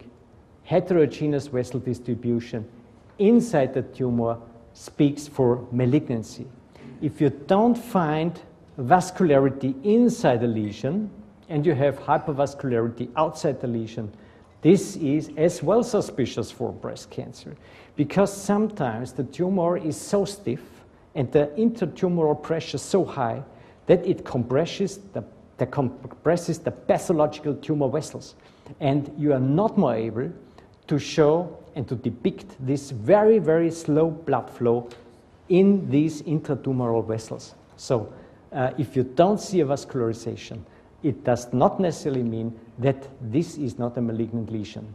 S1: heterogeneous vessel distribution inside the tumor speaks for malignancy. If you don't find vascularity inside the lesion and you have hypervascularity outside the lesion, this is as well suspicious for breast cancer, because sometimes the tumor is so stiff and the intertumoral pressure so high that it compresses the pathological tumor vessels, and you are not more able to show and to depict this very, very slow blood flow in these intratumoral vessels. So if you don't see a vascularization, it does not necessarily mean that this is not a malignant lesion.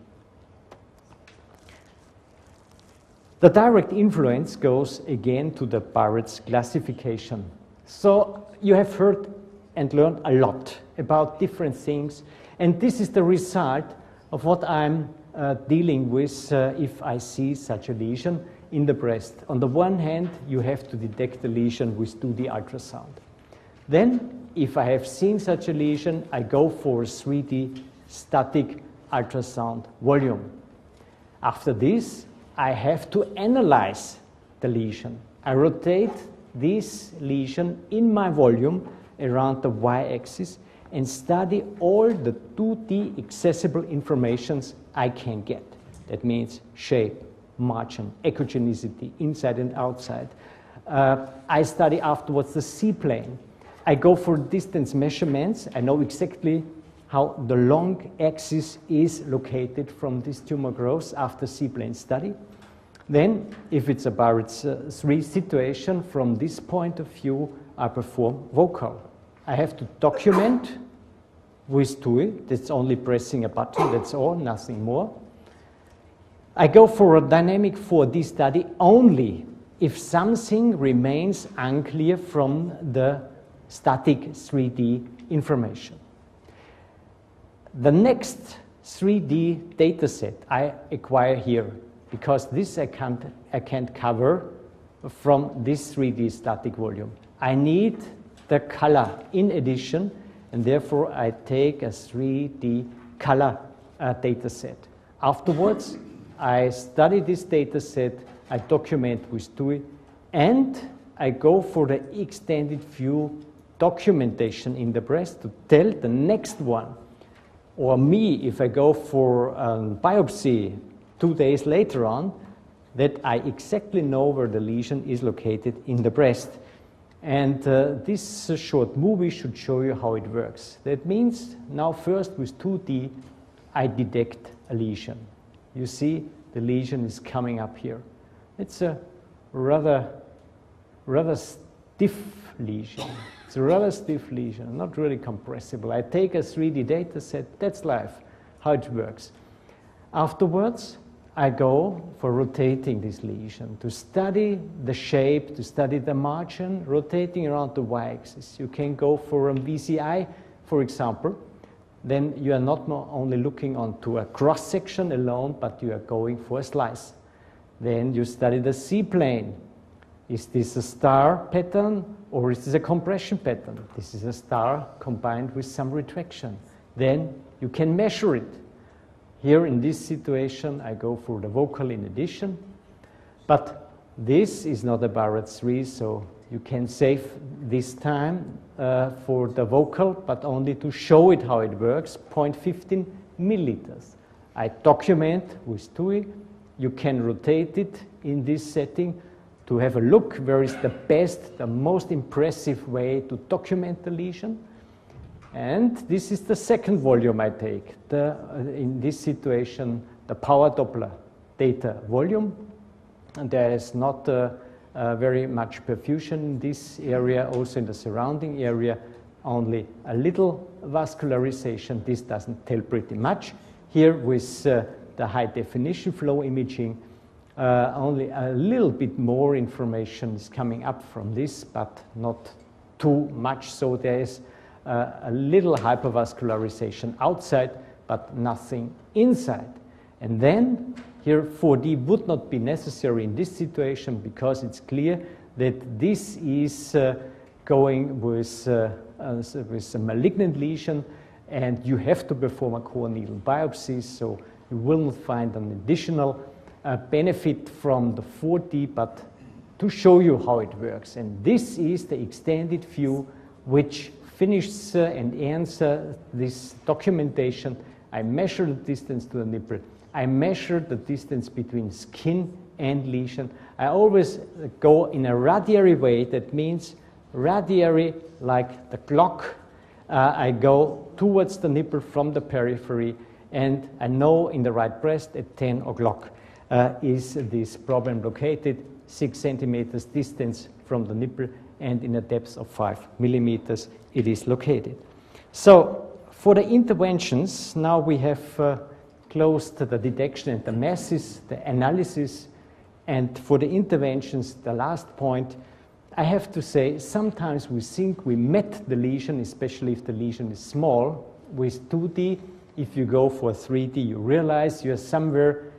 S1: The direct influence goes again to the Barrett's classification. So you have heard and learned a lot about different things, and this is the result of what I'm dealing with if I see such a lesion in the breast. On the one hand, you have to detect the lesion with 2D ultrasound. Then, if I have seen such a lesion, I go for a 3D static ultrasound volume. After this, I have to analyze the lesion. I rotate this lesion in my volume around the y-axis and study all the 2D accessible informations I can get. That means shape, margin, echogenicity, inside and outside. I study afterwards the C-plane. I go for distance measurements. I know exactly how the long axis is located from this tumor growth after C-plane study. Then, if it's a Barrett's 3 situation, from this point of view, I perform vocal. I have to document with TUI. That's only pressing a button, that's all, nothing more. I go for a dynamic 4D study only if something remains unclear from the static 3D information. The next 3D data set I acquire here, because this I can't cover from this 3D static volume. I need the color in addition, and therefore I take a 3D color data set. Afterwards, I study this data set, I document with TUI, and I go for the extended view documentation in the breast to tell the next one, or me, if I go for a biopsy 2 days later on, that I exactly know where the lesion is located in the breast. And this short movie should show you how it works. That means now first with 2D, I detect a lesion. You see the lesion is coming up here. It's a rather stiff lesion. It's a rather stiff lesion, not really compressible. I take a 3D data set, that's live, how it works. Afterwards, I go for rotating this lesion to study the shape, to study the margin, rotating around the y-axis. You can go for a VCI, for example. Then you are not only looking onto a cross-section alone, but you are going for a slice. Then you study the C-plane. Is this a star pattern or is this a compression pattern? This is a star combined with some retraction. Then you can measure it. Here in this situation, I go for the vocal in addition. But this is not a Barrett 3, so you can save this time for the vocal, but only to show it how it works, 0.15 milliliters. I document with TUI. You can rotate it in this setting to have a look where is the best, the most impressive way to document the lesion. And this is the second volume I take. In this situation, the power Doppler data volume. And there is not very much perfusion in this area, also in the surrounding area, only a little vascularization. This doesn't tell pretty much. Here with the high definition flow imaging, only a little bit more information is coming up from this, but not too much. So there is a little hypervascularization outside, but nothing inside. And then here 4D would not be necessary in this situation because it's clear that this is going with a malignant lesion, and you have to perform a core needle biopsy, so you will not find an additional benefit from the 4D, but to show you how it works. And this is the extended view which finishes and ends this documentation. I measure the distance to the nipple. I measure the distance between skin and lesion. I always go in a radiary way. That means radiary like the clock. I go towards the nipple from the periphery, and I know in the right breast at 10 o'clock is this problem located, 6 centimeters distance from the nipple, and in a depth of 5 millimeters it is located. So for the interventions, now we have closed the detection and the masses, the analysis, and for the interventions, the last point, I have to say sometimes we think we met the lesion, especially if the lesion is small. With 2D, if you go for 3D, you realize you're somewhere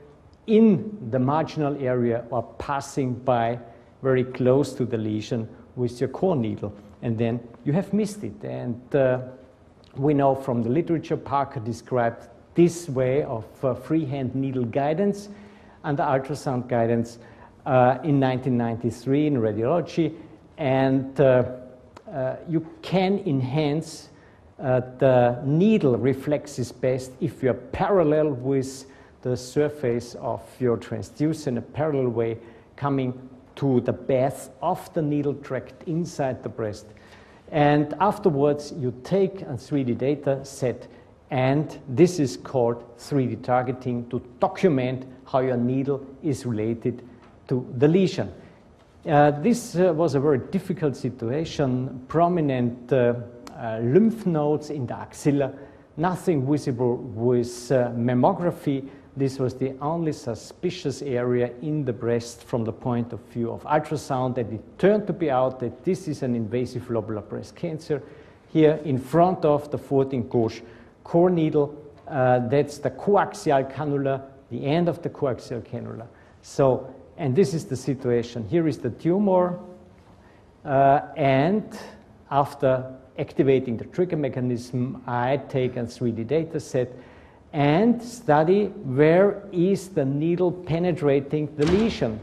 S1: in the marginal area or passing by very close to the lesion with your core needle, and then you have missed it. And we know from the literature, Parker described this way of freehand needle guidance under ultrasound guidance in 1993 in radiology, and you can enhance the needle reflexes best if you are parallel with the surface of your transducer in a parallel way, coming to the bath of the needle tract inside the breast. And afterwards, you take a 3D data set, and this is called 3D targeting to document how your needle is related to the lesion. This was a very difficult situation, prominent lymph nodes in the axilla, nothing visible with mammography. This was the only suspicious area in the breast from the point of view of ultrasound, and it turned to be out that this is an invasive lobular breast cancer. Here in front of the 14 gauge core needle, that's the coaxial cannula, the end of the coaxial cannula. So, and this is the situation. Here is the tumor, and After activating the trigger mechanism, I take a 3D data set and study where is the needle penetrating the lesion.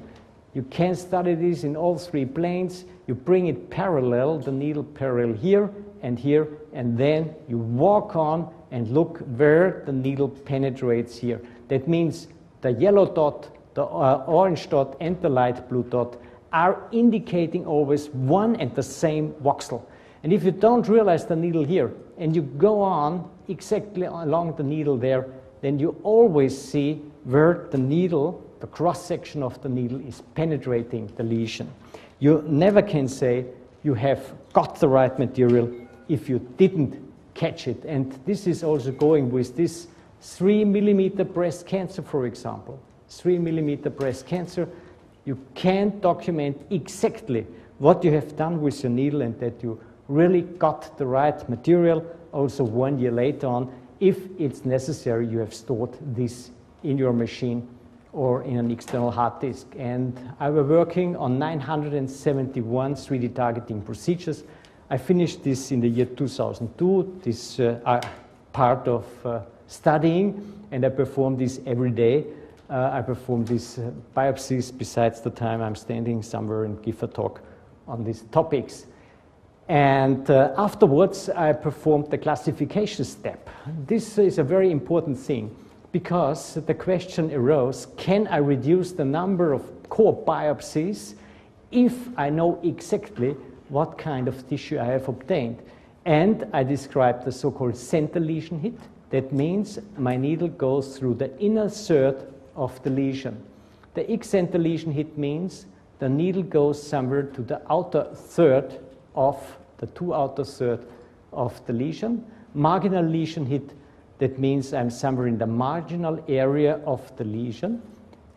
S1: You can study this in all three planes. You bring it parallel, the needle parallel here, and then you walk on and look where the needle penetrates here. That means the yellow dot, the orange dot, and the light blue dot are indicating always one and the same voxel. And if you don't realize the needle here, and you go on exactly along the needle there, then you always see where the needle, the cross-section of the needle, is penetrating the lesion. You never can say you have got the right material if you didn't catch it. And this is also going with this 3 millimeter breast cancer, for example. 3 millimeter breast cancer, you can document exactly what you have done with your needle and that you really got the right material also 1 year later on. If it's necessary, you have stored this in your machine or in an external hard disk. And I was working on 971 3D targeting procedures. I finished this in the year 2002, this part of studying, and I perform this every day. I perform these biopsies besides the time I'm standing somewhere and give a talk on these topics. And afterwards, I performed the classification step. This is a very important thing because the question arose, can I reduce the number of core biopsies if I know exactly what kind of tissue I have obtained? And I described the so-called center lesion hit. That means my needle goes through the inner third of the lesion. The excenter lesion hit means the needle goes somewhere to the outer third of the two outer thirds of the lesion. Marginal lesion hit, that means I'm somewhere in the marginal area of the lesion.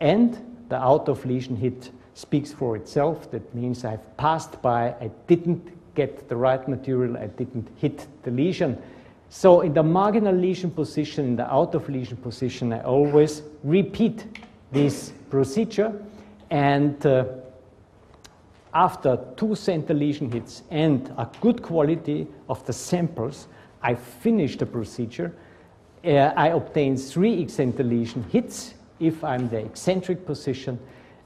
S1: And the out of lesion hit speaks for itself. That means I've passed by, I didn't get the right material, I didn't hit the lesion. So in the marginal lesion position, in the out of lesion position, I always repeat this procedure. And after 2 center lesion hits and a good quality of the samples, I finish the procedure. I obtain 3 eccentric lesion hits if I'm the eccentric position,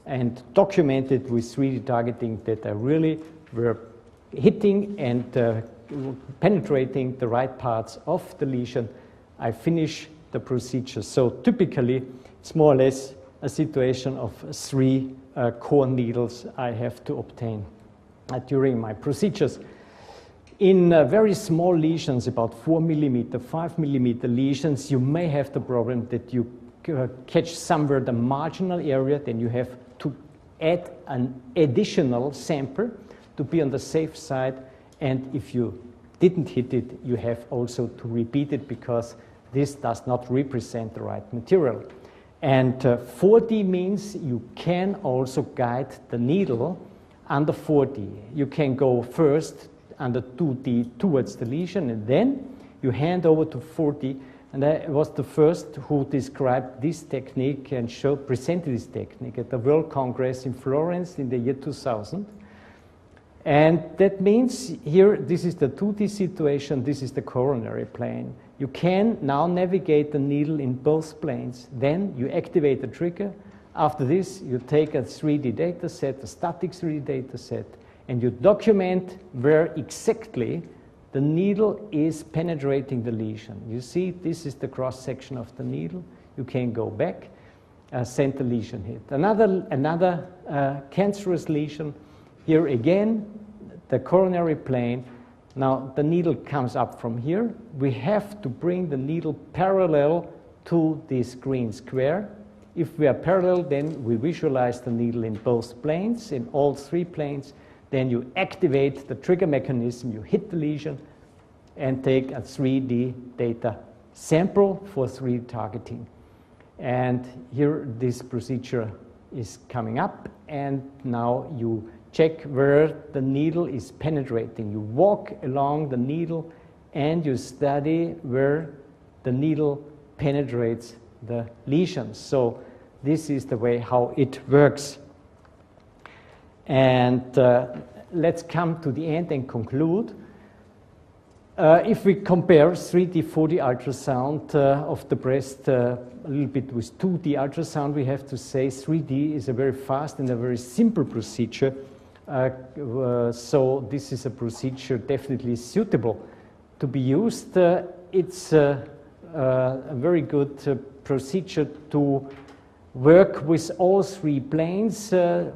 S1: and documented with 3D targeting that I really were hitting and penetrating the right parts of the lesion. I finish the procedure. So typically, it's more or less a situation of 3 core needles I have to obtain during my procedures. In very small lesions, about 4 millimeter, 5 millimeter lesions, you may have the problem that you catch somewhere the marginal area, then you have to add an additional sample to be on the safe side. And if you didn't hit it, you have also to repeat it because this does not represent the right material. And 4D means you can also guide the needle under 4D. You can go first under 2D towards the lesion, and then you hand over to 4D. And I was the first who described this technique and presented this technique at the World Congress in Florence in the year 2000. And that means here, this is the 2D situation, this is the coronary plane. You can now navigate the needle in both planes. Then you activate the trigger. After this, you take a 3D data set, a static 3D data set, and you document where exactly the needle is penetrating the lesion. You see, this is the cross-section of the needle. You can go back, center lesion hit. Another cancerous lesion. Here again, the coronary plane. Now the needle comes up from here. We have to bring the needle parallel to this green square. If we are parallel, then we visualize the needle in both planes, in all 3 planes. Then you activate the trigger mechanism, you hit the lesion, and take a 3D data sample for 3D targeting. And here this procedure is coming up, and now you check where the needle is penetrating. You walk along the needle and you study where the needle penetrates the lesions. So this is the way how it works. And let's come to the end and conclude. If we compare 3D, 4D ultrasound of the breast a little bit with 2D ultrasound, we have to say 3D is a very fast and a very simple procedure. So this is a procedure definitely suitable to be used. It's a very good procedure to work with all three planes to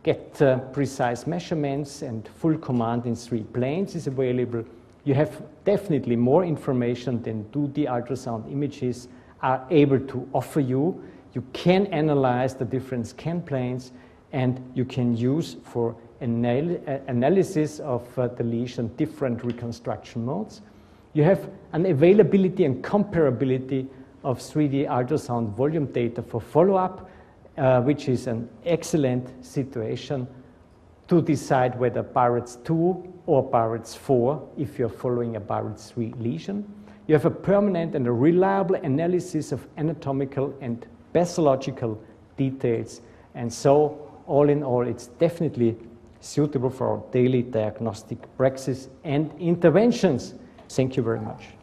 S1: get precise measurements, and full command in 3 planes is available. You have definitely more information than 2D ultrasound images are able to offer you. You can analyze the different scan planes, and you can use for analysis of the lesion different reconstruction modes. You have an availability and comparability of 3D ultrasound volume data for follow-up, which is an excellent situation to decide whether Barrett's 2 or Barrett's 4 if you're following a Barrett's 3 lesion. You have a permanent and a reliable analysis of anatomical and pathological details. And so, all in all, it's definitely suitable for our daily diagnostic praxis and interventions. Thank you very much.